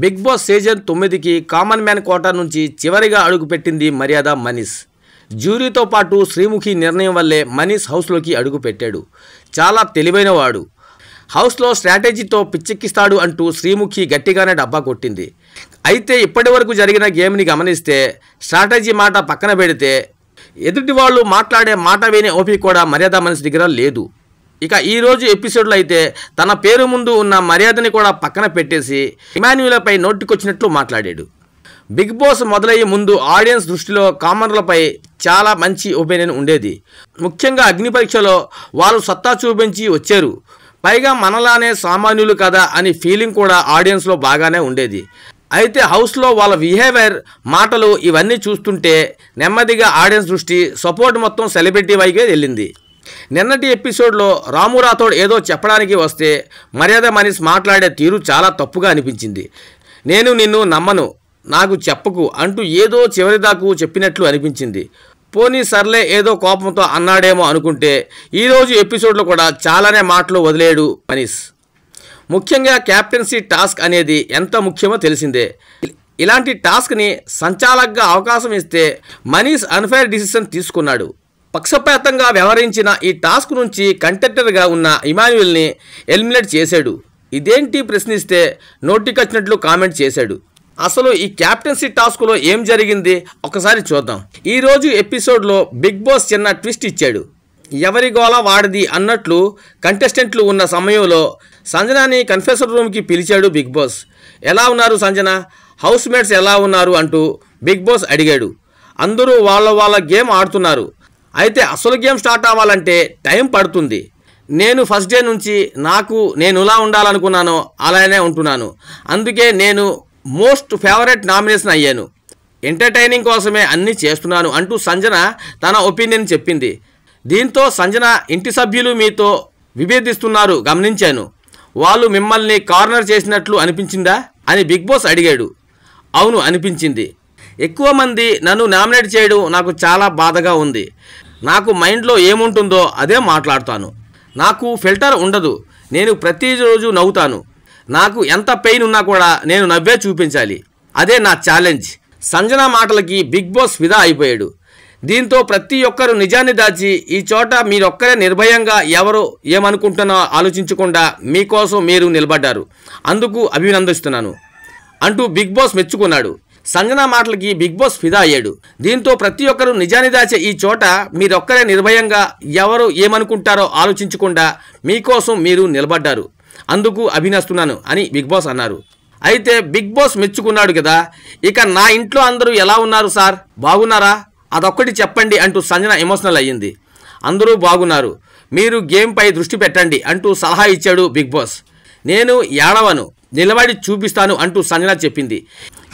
Big boss season 9కి common man quota నుంచి చివరిగా అడుగుపెట్టింది మర్యాద మనీష్. జ్యూరీతో పాటు శ్రీముఖి నిర్ణయం వల్లే మనీష్ హౌస్లోకి అడుగుపెట్టాడు. చాలా తెలివైనవాడు, హౌస్లో స్ట్రాటజీతో పిచ్చెక్కిస్తాడు అంటూ శ్రీముఖి గట్టిగానే డబ్బా కొట్టింది. అయితే ఇప్పటి వరకు జరిగిన గేమ్ని గమనిస్తే స్ట్రాటజీ మాట పక్కన పెడితే ఎదుటి వాళ్ళు మాట్లాడే మాట వినే ఓపిక కూడా మర్యాద మనీష్ దగ్గర లేదు. ఇక ఈరోజు ఎపిసోడ్లో అయితే తన పేరు ముందు ఉన్న మర్యాదని కూడా పక్కన పెట్టేసి ఇమాన్యుయల్పై నోటికొచ్చినట్లు మాట్లాడాడు. బిగ్ బాస్ మొదలయ్యే ముందు ఆడియన్స్ దృష్టిలో కామనర్లపై చాలా మంచి ఒపీనియన్ ఉండేది. ముఖ్యంగా అగ్ని పరీక్షలో వాళ్ళు సత్తా చూపించి వచ్చారు, పైగా మనలానే సామాన్యులు కదా అని ఫీలింగ్ కూడా ఆడియన్స్లో బాగానే ఉండేది. అయితే హౌస్లో వాళ్ళ బిహేవియర్, మాటలు ఇవన్నీ చూస్తుంటే నెమ్మదిగా ఆడియన్స్ దృష్టి సపోర్ట్ మొత్తం సెలబ్రిటీ వైపే వెళ్ళింది. నిన్నటి ఎపిసోడ్లో రాము రాథోడ్ ఏదో చెప్పడానికి వస్తే మర్యాద మనీష్ మాట్లాడే తీరు చాలా తప్పుగా అనిపించింది. నేను నిన్ను నమ్మను, నాకు చెప్పకు అంటూ ఏదో చివరిదాకు చెప్పినట్లు అనిపించింది. పోనీ సర్లే ఏదో కోపంతో అన్నాడేమో అనుకుంటే ఈరోజు ఎపిసోడ్లో కూడా చాలానే మాటలు వదిలేడు మనీష్. ముఖ్యంగా క్యాప్టెన్సీ టాస్క్ అనేది ఎంత ముఖ్యమో తెలిసిందే. ఇలాంటి టాస్క్ని సంచాలకుగా అవకాశం ఇస్తే మనీష్ అన్ఫేర్ డిసిషన్ తీసుకున్నాడు. పక్షపాతంగా వ్యవహరించిన ఈ టాస్క్ నుంచి కంటెంటర్గా ఉన్న ఇమాన్యుయల్ని ఎలిమినేట్ చేశాడు. ఇదేంటి ప్రశ్నిస్తే నోటికొచ్చినట్లు కామెంట్ చేశాడు. అసలు ఈ క్యాప్టెన్సీ టాస్క్లో ఏం జరిగింది ఒకసారి చూద్దాం. ఈరోజు ఎపిసోడ్లో బిగ్ బాస్ చిన్న ట్విస్ట్ ఇచ్చాడు. ఎవరి గోల వాడిది అన్నట్లు కంటెస్టెంట్లు ఉన్న సమయంలో సంజనాని కన్ఫెషన్ రూమ్కి పిలిచాడు బిగ్ బాస్. ఎలా ఉన్నారు సంజన, హౌస్ మేట్స్ ఎలా ఉన్నారు అంటూ బిగ్ బాస్ అడిగాడు. అందరూ వాళ్ళ గేమ్ ఆడుతున్నారు. అయితే అసలు గేమ్ స్టార్ట్ అవ్వాలంటే టైం పడుతుంది. నేను ఫస్ట్ డే నుంచి నేను ఎలా ఉండాలనుకున్నానో అలానే ఉంటున్నాను. అందుకే నేను మోస్ట్ ఫేవరెట్ నామినేషన్ అయ్యాను. ఎంటర్టైనింగ్ కోసమే అన్నీ చేస్తున్నాను అంటూ సంజన తన ఒపీనియన్ చెప్పింది. దీంతో సంజన, ఇంటి సభ్యులు మీతో విభేదిస్తున్నారు గమనించాను, వాళ్ళు మిమ్మల్ని కార్నర్ చేసినట్లు అనిపించిందా అని బిగ్ బాస్ అడిగాడు. అవును అనిపించింది. ఎక్కువ మంది నన్ను నామినేట్ చేయడం నాకు చాలా బాధగా ఉంది. నాకు మైండ్లో ఏముంటుందో అదే మాట్లాడతాను. నాకు ఫిల్టర్ ఉండదు. నేను ప్రతిరోజు నవ్వుతాను. నాకు ఎంత పెయిన్ ఉన్నా కూడా నేను నవ్వే చూపించాలి. అదే నా ఛాలెంజ్. సంజన మాటలకి బిగ్ బాస్ ఫిదా అయిపోయాడు. దీంతో ప్రతి ఒక్కరు నిజాన్ని దాచి ఈ చోట మీరొక్కరే నిర్భయంగా ఎవరు ఏమనుకుంటున్నా ఆలోచించకుండా మీకోసం మీరు నిలబడ్డారు, అందుకు అభినందిస్తున్నాను అంటూ బిగ్ బాస్ మెచ్చుకున్నాడు. సంజన మాటలకి బిగ్ బాస్ ఫిదా అయ్యాడు. దీంతో ప్రతి ఒక్కరు నిజాన్ని దాచే ఈ చోట మీరొక్కరే నిర్భయంగా ఎవరు ఏమనుకుంటారో ఆలోచించకుండా మీకోసం మీరు నిలబడ్డారు, అందుకు అభినందిస్తున్నాను అని బిగ్ బాస్ అన్నారు. అయితే బిగ్ బాస్ మెచ్చుకున్నాడు కదా, ఇక నా ఇంట్లో అందరూ ఎలా ఉన్నారు సార్, బాగున్నారా, అదొక్కటి చెప్పండి అంటూ సంజన ఎమోషనల్ అయ్యింది. అందరూ బాగున్నారు, మీరు గేమ్పై దృష్టి పెట్టండి అంటూ సలహా ఇచ్చాడు బిగ్ బాస్. నేను ఏడవను, నిలబడి చూపిస్తాను అంటూ సంజన చెప్పింది.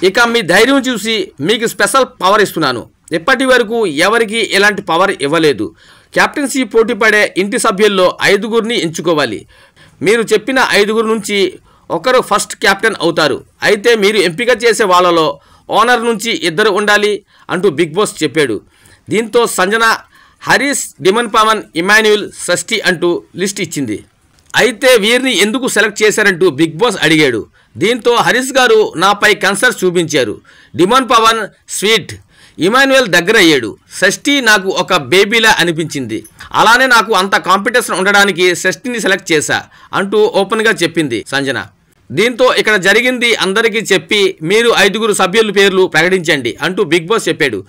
ఇక మీ ధైర్యం చూసి మీకు స్పెషల్ పవర్ ఇస్తున్నాను. ఇప్పటి వరకు ఎవరికి ఎలాంటి పవర్ ఇవ్వలేదు. క్యాప్టెన్సీ పోటీ పడే ఇంటి సభ్యుల్లో 5గురిని ఎంచుకోవాలి. మీరు చెప్పిన 5గురు నుంచి ఒకరు ఫస్ట్ క్యాప్టెన్ అవుతారు. అయితే మీరు ఎంపిక చేసే వాళ్ళలో ఓనర్ నుంచి 2 ఉండాలి అంటూ బిగ్ బాస్ చెప్పాడు. దీంతో సంజన హరీష్, డిమన్ పవన్, ఇమాన్యుయల్, షష్ఠి అంటూ లిస్ట్ ఇచ్చింది. అయితే వీరిని ఎందుకు సెలెక్ట్ చేశారంటూ బిగ్ బాస్ అడిగాడు. దీంతో హరీష్ గారు నాపై కన్సర్న్ చూపించారు. డిమన్ పవన్ స్వీట్, ఇమాన్యుయల్ దగ్గర అయ్యాడు, షష్ఠి నాకు ఒక బేబీలా అనిపించింది. అలానే నాకు అంత కాంపిటీషన్ ఉండడానికి షష్ఠిని సెలెక్ట్ చేశా అంటూ ఓపెన్గా చెప్పింది సంజన. దీంతో ఇక్కడ జరిగింది అందరికీ చెప్పి మీరు 5గురు సభ్యుల పేర్లు ప్రకటించండి అంటూ బిగ్ బాస్ చెప్పాడు.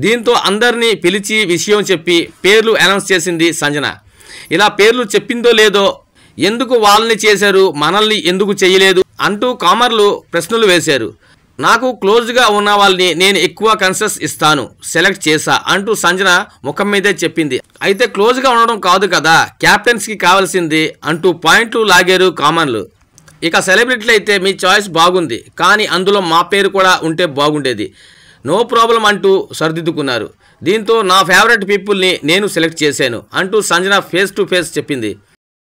దీంతో అందరినీ పిలిచి విషయం చెప్పి పేర్లు అనౌన్స్ చేసింది సంజన. ఇలా పేర్లు చెప్పిందో లేదో, ఎందుకు వాళ్ళని చేశారు మనల్ని ఎందుకు చేయలేదు అంటూ కామర్లు ప్రశ్నలు వేశారు. నాకు క్లోజ్గా ఉన్న వాళ్ళని నేను ఎక్కువ కన్సెస్ ఇస్తాను, సెలెక్ట్ చేశా అంటూ సంజన ముఖం మీదే చెప్పింది. అయితే క్లోజ్గా ఉండడం కాదు కదా క్యాప్టెన్స్కి కావాల్సింది అంటూ పాయింట్లు లాగారు కామన్లు. ఇక సెలబ్రిటీలు అయితే మీ చాయిస్ బాగుంది, కానీ అందులో మా పేరు కూడా ఉంటే బాగుండేది, నో ప్రాబ్లం అంటూ సరిదిద్దుకున్నారు. దీంతో నా ఫేవరెట్ పీపుల్ని నేను సెలెక్ట్ చేశాను అంటూ సంజన ఫేస్ టు ఫేస్ చెప్పింది.